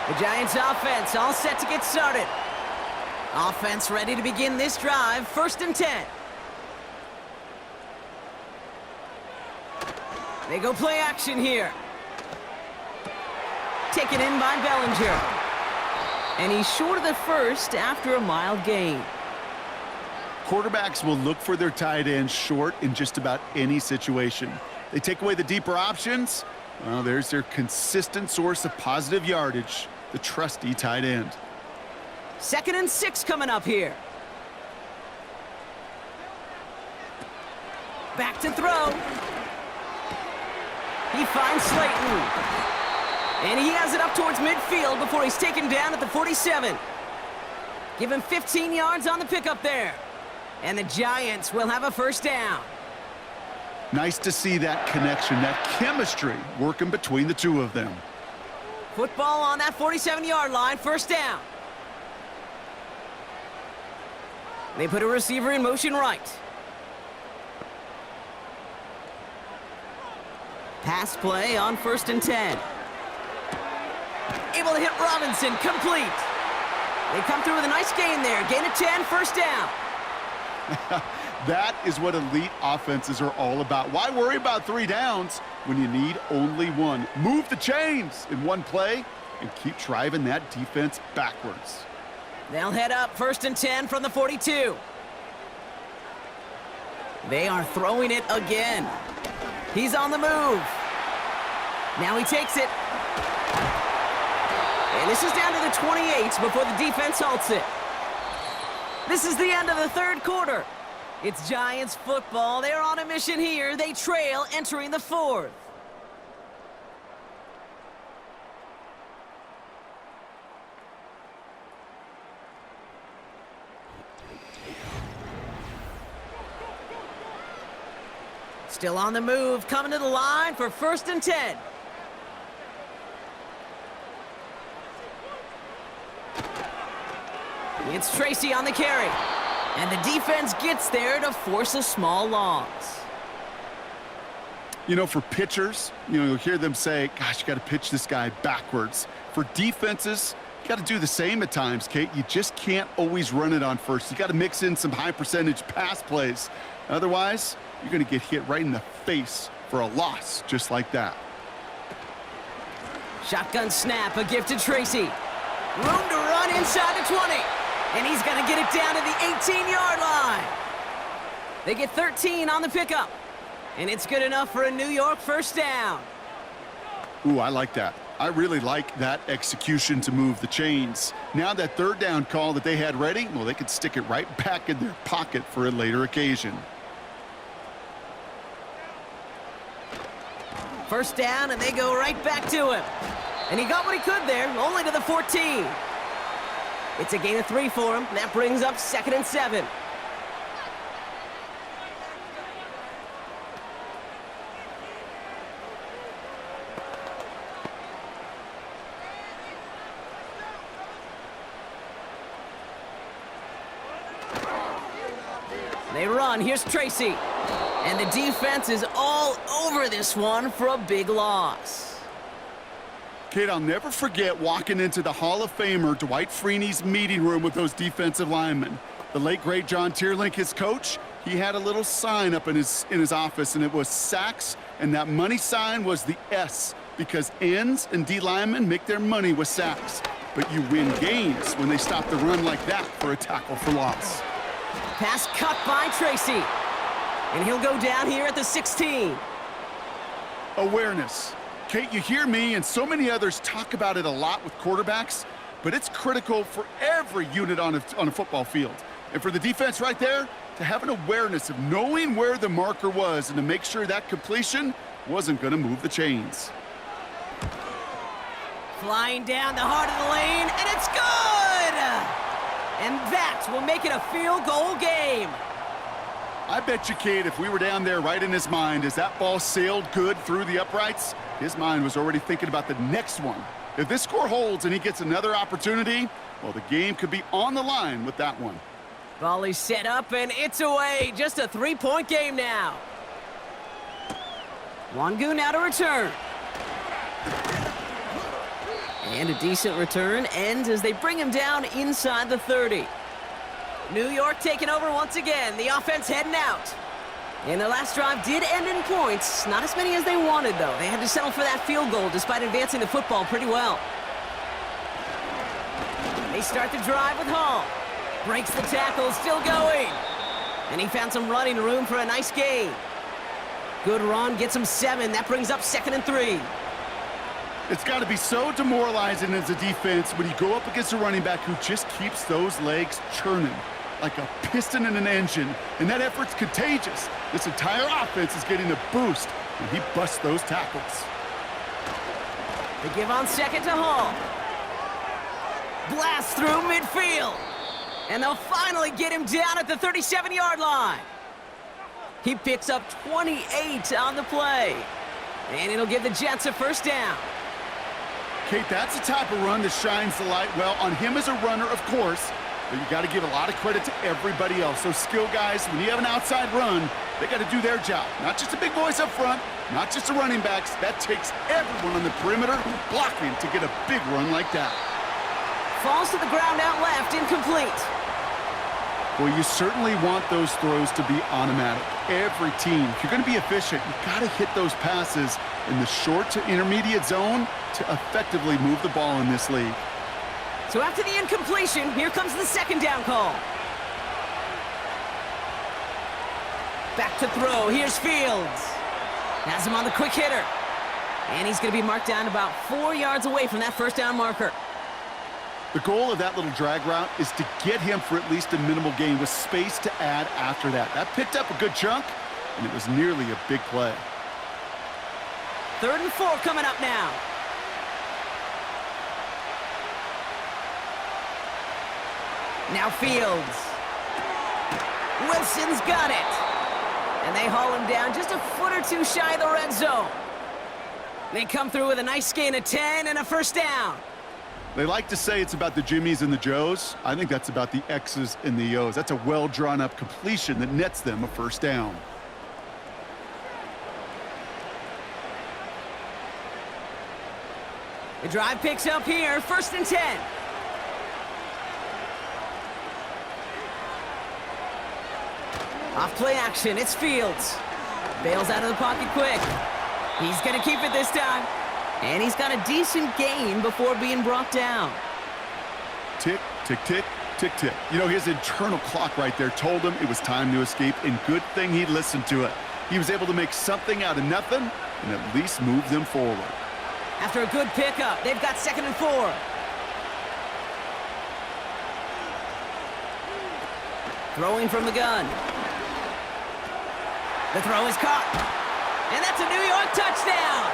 The Giants offense all set to get started. Offense ready to begin this drive. 1st and 10. They go play action here. Taken in by Bellinger. And he's short of the 1st after a mild gain. Quarterbacks will look for their tight end short in just about any situation. They take away the deeper options. Well, there's their consistent source of positive yardage, the trusty tight end. 2nd and 6 coming up here. Back to throw. He finds Slayton. And he has it up towards midfield before he's taken down at the 47. Give him 15 yards on the pickup there. And the Giants will have a 1st down. Nice to see that connection, that chemistry working between the two of them. Football on that 47-yard line, 1st down. They put a receiver in motion right. Pass play on 1st and 10. Able to hit Robinson, complete. They come through with a nice gain there. Gain of 10, 1st down. That is what elite offenses are all about. Why worry about 3 downs when you need only 1? Move the chains in one play and keep driving that defense backwards. They'll head up 1st and 10 from the 42. They are throwing it again. He's on the move. Now he takes it. And this is down to the 28 before the defense halts it. This is the end of the 3rd quarter. It's Giants football. They're on a mission here. They trail entering the 4th. Still on the move, coming to the line for 1st and 10. It's Tracy on the carry. And the defense gets there to force a small loss. You know, for pitchers, you'll hear them say, gosh, you got to pitch this guy backwards. For defenses, you got to do the same at times, Kate. You just can't always run it on first. You got to mix in some high-percentage pass plays. Otherwise, you're going to get hit right in the face for a loss just like that. Shotgun snap, a gift to Tracy. Room to run inside the 20. And he's going to get it down to the 18-yard line. They get 13 on the pickup. And it's good enough for a New York first down. Ooh, I like that. I really like that execution to move the chains. Now that third down call that they had ready, well, they could stick it right back in their pocket for a later occasion. First down, and they go right back to him. And he got what he could there, only to the 14. It's a gain of 3 for him. That brings up 2nd and 7. They run. Here's Tracy. And the defense is all over this one for a big loss. Kate, I'll never forget walking into the Hall of Famer Dwight Freeney's meeting room with those defensive linemen. The late, great John Tierlink, his coach, he had a little sign up in his office, and it was sacks, and that money sign was the S, because ends and D linemen make their money with sacks. But you win games when they stop the run like that for a tackle for loss. Pass cut by Tracy. And he'll go down here at the 16. Awareness. Kate, you hear me and so many others talk about it a lot with quarterbacks, but it's critical for every unit on a football field. And for the defense right there, to have an awareness of knowing where the marker was and to make sure that completion wasn't going to move the chains. Flying down the heart of the lane, and it's good! And that will make it a field goal game. I bet you, Kate, if we were down there right in his mind as that ball sailed good through the uprights, his mind was already thinking about the next one. If this score holds and he gets another opportunity, well, the game could be on the line with that one. Volley set up, and it's away. Just a 3-point game now. Wangu now to return. And a decent return ends as they bring him down inside the 30. New York taking over once again. The offense heading out. And their last drive did end in points. Not as many as they wanted, though. They had to settle for that field goal despite advancing the football pretty well. They start the drive with Hall. Breaks the tackle, still going. And he found some running room for a nice gain. Good run, gets him 7. That brings up 2nd and 3. It's got to be so demoralizing as a defense when you go up against a running back who just keeps those legs churning like a piston in an engine, and that effort's contagious. This entire offense is getting a boost when he busts those tackles. They give on 2nd to Hall. Blast through midfield. And they'll finally get him down at the 37-yard line. He picks up 28 on the play. And it'll give the Jets a first down. Kate, that's the type of run that shines the light well on him as a runner, of course, but you got to give a lot of credit to everybody else. Those skill guys, when you have an outside run, they got to do their job. Not just the big boys up front, not just the running backs. That takes everyone on the perimeter blocking to get a big run like that. Falls to the ground out left, incomplete. Well, you certainly want those throws to be automatic. Every team, if you're going to be efficient, you got to hit those passes in the short to intermediate zone to effectively move the ball in this league. So after the incompletion, here comes the 2nd down call. Back to throw. Here's Fields. Has him on the quick hitter. And he's going to be marked down about 4 yards away from that first down marker. The goal of that little drag route is to get him for at least a minimal gain with space to add after that. That picked up a good chunk, and it was nearly a big play. 3rd and 4 coming up now. Now Fields. Wilson's got it. And they haul him down just a foot or two shy of the red zone. They come through with a nice gain of 10 and a first down. They like to say it's about the Jimmies and the Joes. I think that's about the X's and the O's. That's a well-drawn-up completion that nets them a first down. The drive picks up here, 1st and 10. Off play action, it's Fields. Bails out of the pocket quick. He's going to keep it this time. And he's got a decent gain before being brought down. Tick, tick, tick, tick, tick. You know, his internal clock right there told him it was time to escape, and good thing he listened to it. He was able to make something out of nothing and at least move them forward. After a good pickup, they've got 2nd and 4. Throwing from the gun. The throw is caught. And that's a New York touchdown.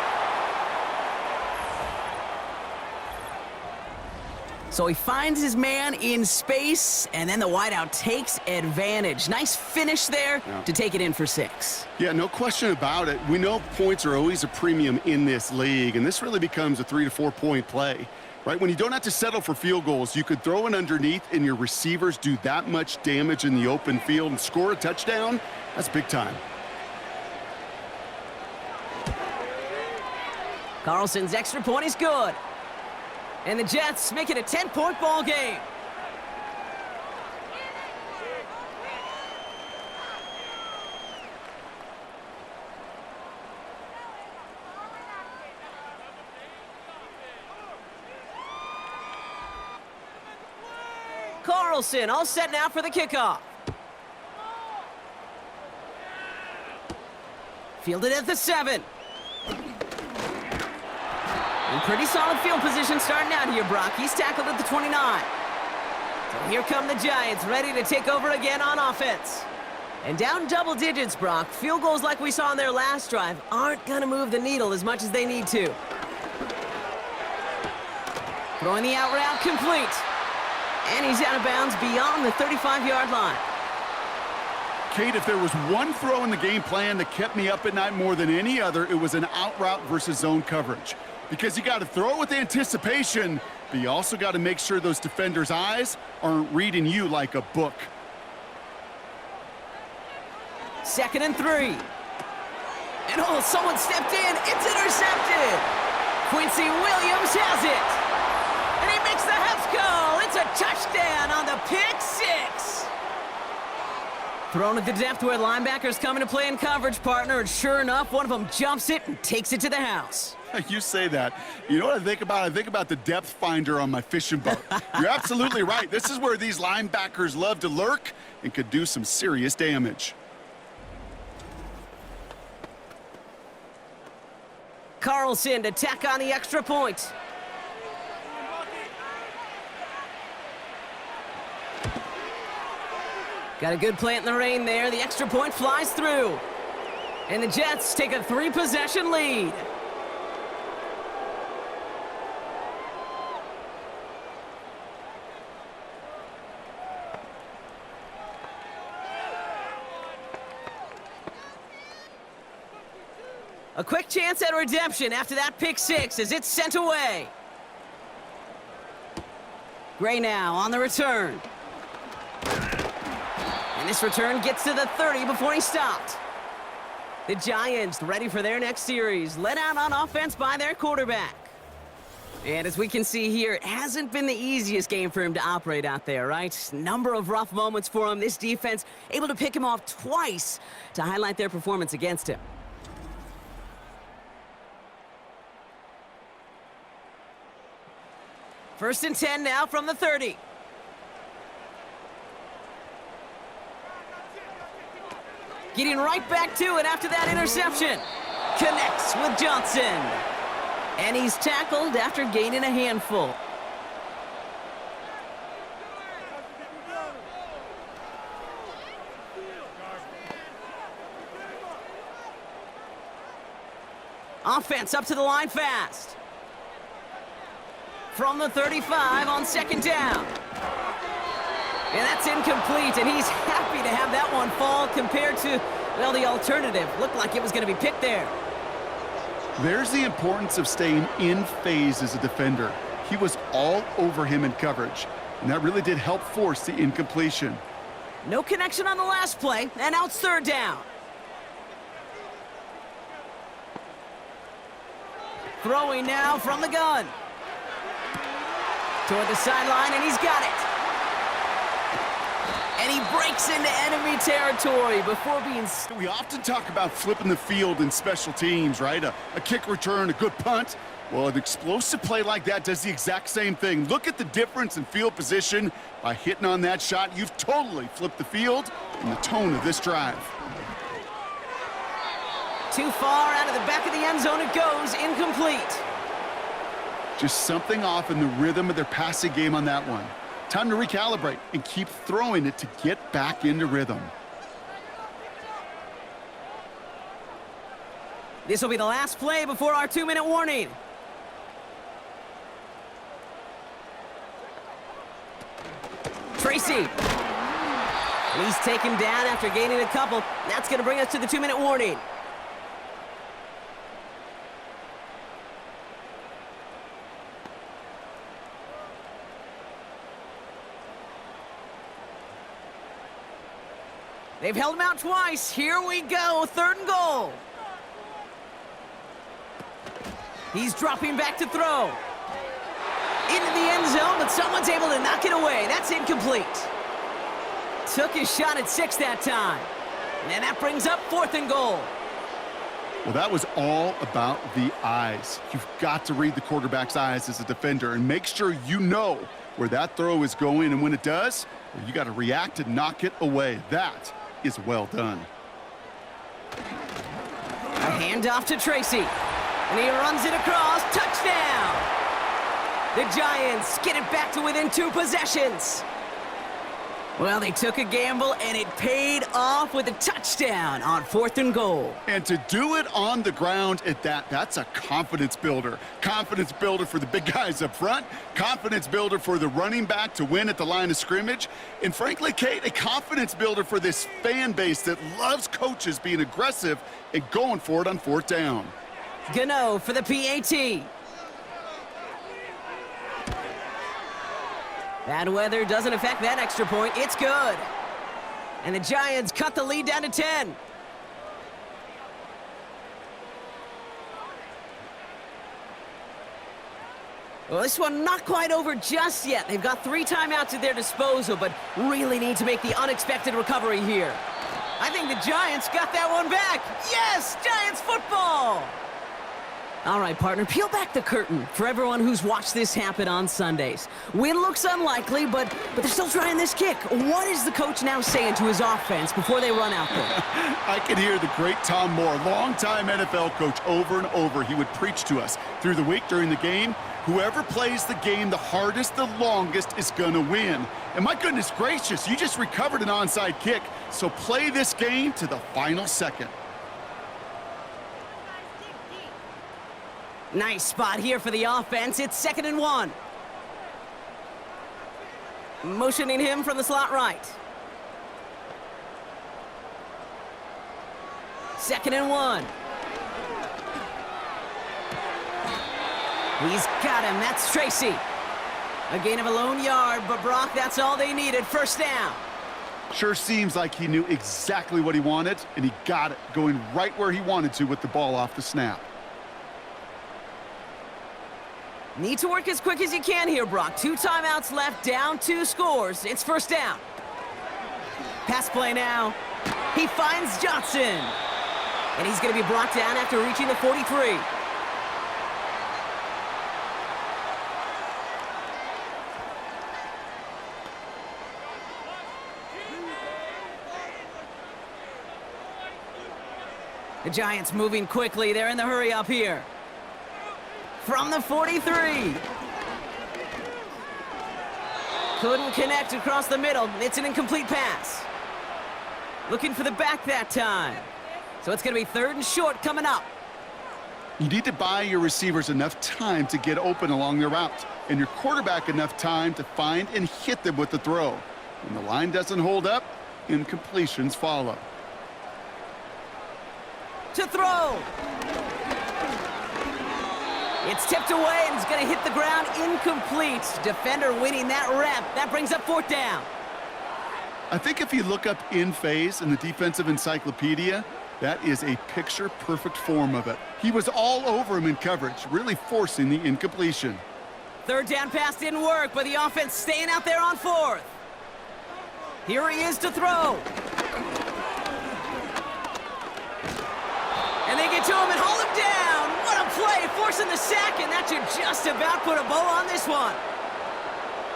So he finds his man in space, and then the wideout takes advantage. Nice finish there to take it in for 6. Yeah, no question about it. We know points are always a premium in this league, and this really becomes a 3 to 4 point play, right? When you don't have to settle for field goals, you could throw it underneath and your receivers do that much damage in the open field and score a touchdown. That's big time. Carlson's extra point is good. And the Jets make it a 10-point ball game. Carlson all set now for the kickoff. Fielded at the 7. And pretty solid field position starting out here, Brock. He's tackled at the 29. So here come the Giants, ready to take over again on offense. And down double digits, Brock. Field goals like we saw in their last drive aren't going to move the needle as much as they need to. Throwing the out route complete. And he's out of bounds beyond the 35-yard line. Kate, if there was one throw in the game plan that kept me up at night more than any other, it was an out route versus zone coverage. Because you got to throw with anticipation, but you also got to make sure those defenders' eyes aren't reading you like a book. 2nd and 3. And oh, someone stepped in. It's intercepted. Quincy Williams has it. And he makes the Hefs goal. It's a touchdown on the pick 6. Thrown at the depth where linebackers come into play in coverage, partner. And sure enough, one of them jumps it and takes it to the house. You say that. You know what I think about? I think about the depth finder on my fishing boat. You're absolutely right. This is where these linebackers love to lurk and could do some serious damage. Carlson to tack on the extra point. Got a good plant in the rain there. The extra point flies through. And the Jets take a 3-possession lead. A quick chance at redemption after that pick 6 as it's sent away. Gray now on the return. And this return gets to the 30 before he stopped. The Giants ready for their next series, led out on offense by their quarterback. And as we can see here, it hasn't been the easiest game for him to operate out there, right? Number of rough moments for him. This defense able to pick him off twice to highlight their performance against him. First and 10 now from the 30. Getting right back to it after that interception. Connects with Johnson. And he's tackled after gaining a handful. Offense up to the line fast. From the 35 on 2nd down. And that's incomplete, and he's happy to have that one fall compared to, well, the alternative. Looked like it was going to be picked there. There's the importance of staying in phase as a defender. He was all over him in coverage, and that really did help force the incompletion. No connection on the last play, and now it's third down. Throwing now from the gun. Toward the sideline, and he's got it. And he breaks into enemy territory before being... We often talk about flipping the field in special teams, right? A kick return, a good punt. Well, an explosive play like that does the exact same thing. Look at the difference in field position. By hitting on that shot, you've totally flipped the field and the tone of this drive. Too far out of the back of the end zone it goes, incomplete. Just something off in the rhythm of their passing game on that one. Time to recalibrate and keep throwing it to get back into rhythm. This will be the last play before our 2-minute warning. Tracy. And he's taken down after gaining a couple. That's going to bring us to the 2-minute warning. They've held him out twice. Here we go, 3rd and goal. He's dropping back to throw. Into the end zone, but someone's able to knock it away. That's incomplete. Took his shot at 6 that time. And that brings up 4th and goal. Well, that was all about the eyes. You've got to read the quarterback's eyes as a defender and make sure you know where that throw is going. And when it does, well, you got to react and knock it away. That is well done. A handoff to Tracy. And he runs it across. Touchdown! The Giants get it back to within 2 possessions. Well, they took a gamble, and it paid off with a touchdown on 4th and goal. And to do it on the ground at that, that's a confidence builder. Confidence builder for the big guys up front. Confidence builder for the running back to win at the line of scrimmage. And frankly, Kate, a confidence builder for this fan base that loves coaches being aggressive and going for it on 4th down. Gano for the PAT. Bad weather doesn't affect that extra point. It's good. And the Giants cut the lead down to 10. Well, this one not quite over just yet. They've got 3 timeouts at their disposal, but really need to make the unexpected recovery here. I think the Giants got that one back. Yes, Giants football! All right, partner, peel back the curtain for everyone who's watched this happen on Sundays. Win looks unlikely, but they're still trying this kick. What is the coach now saying to his offense before they run out there? I can hear the great Tom Moore, longtime NFL coach, over and over. He would preach to us through the week during the game. Whoever plays the game the hardest, the longest is going to win. And my goodness gracious, you just recovered an onside kick. So play this game to the final second. Nice spot here for the offense. It's 2nd and 1. Motioning him from the slot right. 2nd and 1. He's got him. That's Tracy. A gain of a lone yard, but Brock, that's all they needed. 1st down. Sure seems like he knew exactly what he wanted, and he got it, going right where he wanted to with the ball off the snap. Need to work as quick as you can here, Brock. 2 timeouts left, down 2 scores. It's 1st down. Pass play now. He finds Jaxson. And he's going to be brought down after reaching the 43. The Giants moving quickly. They're in the hurry up here. From the 43. Couldn't connect across the middle. It's an incomplete pass. Looking for the back that time. So it's going to be 3rd and short coming up. You need to buy your receivers enough time to get open along their route, and your quarterback enough time to find and hit them with the throw. When the line doesn't hold up, incompletions follow. To throw. It's tipped away, and it's going to hit the ground incomplete. Defender winning that rep. That brings up 4th down. I think if you look up in phase in the defensive encyclopedia, that is a picture-perfect form of it. He was all over him in coverage, really forcing the incompletion. 3rd down pass didn't work, but the offense staying out there on 4th. Here he is to throw. And they get to him and hold him down. What a play, forcing the sack, and that should just about put a bow on this one.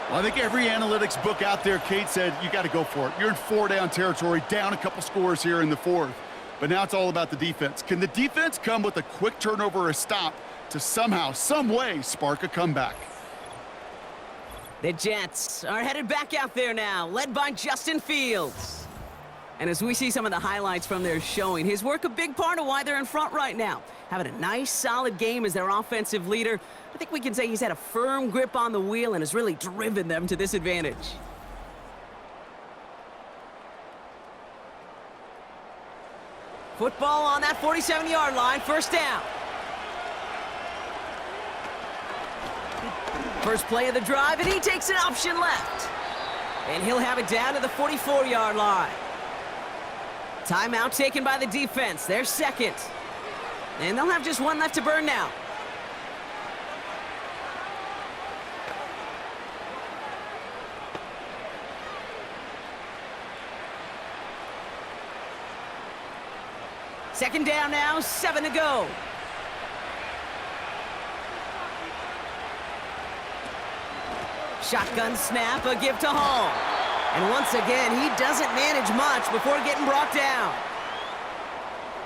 Well, I think every analytics book out there, Kate, said you got to go for it. You're in 4-down territory, down a couple scores here in the 4th. But now it's all about the defense. Can the defense come with a quick turnover or a stop to somehow, some way, spark a comeback? The Jets are headed back out there now, led by Justin Fields. And as we see some of the highlights from their showing, his work a big part of why they're in front right now. Having a nice, solid game as their offensive leader. I think we can say he's had a firm grip on the wheel and has really driven them to this advantage. Football on that 47-yard line, 1st down. First play of the drive, and he takes an option left. And he'll have it down to the 44-yard line. Timeout taken by the defense, their 2nd. And they'll have just 1 left to burn now. Second down now, 7 to go. Shotgun snap, a give to Hall. And once again, he doesn't manage much before getting brought down.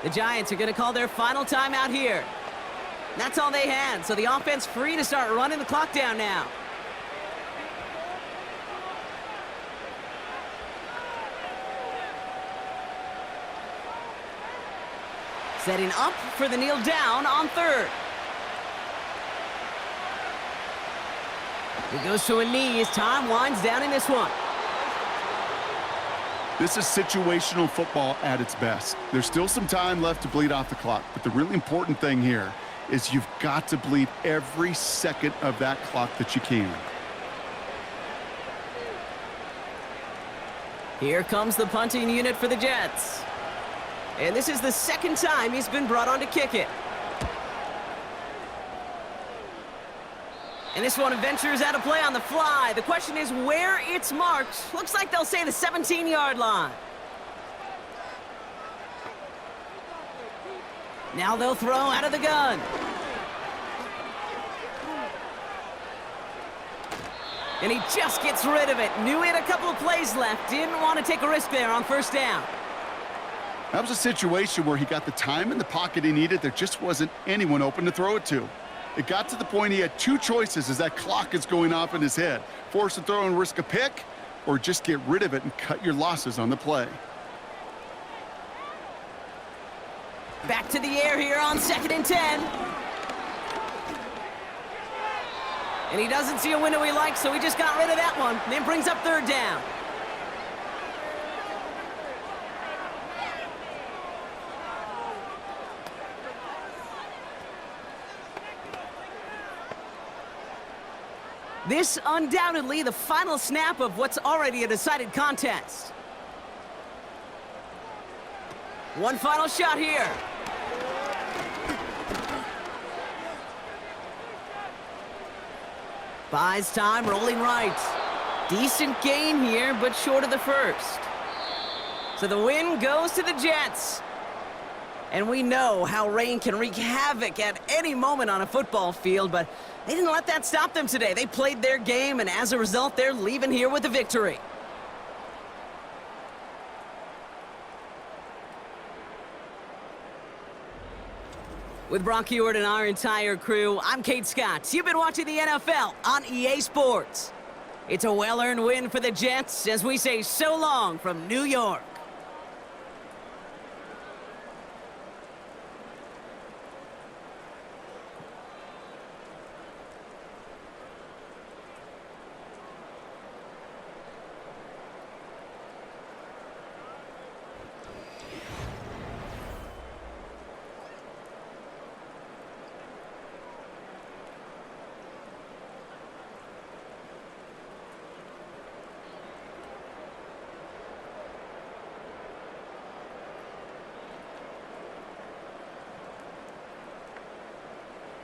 The Giants are going to call their final timeout here. That's all they had, so the offense free to start running the clock down now. Setting up for the kneel down on 3rd. He goes to a knee as time winds down in this one. This is situational football at its best. There's still some time left to bleed off the clock, but the really important thing here is you've got to bleed every second of that clock that you can. Here comes the punting unit for the Jets. And this is the 2nd time he's been brought on to kick it. And this one ventures out of play on the fly. The question is where it's marked. Looks like they'll say the 17-yard line. Now they'll throw out of the gun. And he just gets rid of it. Knew he had a couple of plays left. Didn't want to take a risk there on 1st down. That was a situation where he got the time in the pocket he needed. There just wasn't anyone open to throw it to. It got to the point he had 2 choices as that clock is going off in his head. Force a throw and risk a pick, or just get rid of it and cut your losses on the play. Back to the air here on 2nd and 10. And he doesn't see a window he likes, so he just got rid of that one. And then brings up 3rd down. This undoubtedly the final snap of what's already a decided contest. One final shot here. Buys time, rolling right. Decent gain here, but short of the 1st. So the win goes to the Jets. And we know how rain can wreak havoc at any moment on a football field, but they didn't let that stop them today. They played their game, and as a result, they're leaving here with a victory. With Brock Heward and our entire crew, I'm Kate Scott. You've been watching the NFL on EA Sports. It's a well-earned win for the Jets as we say so long from New York.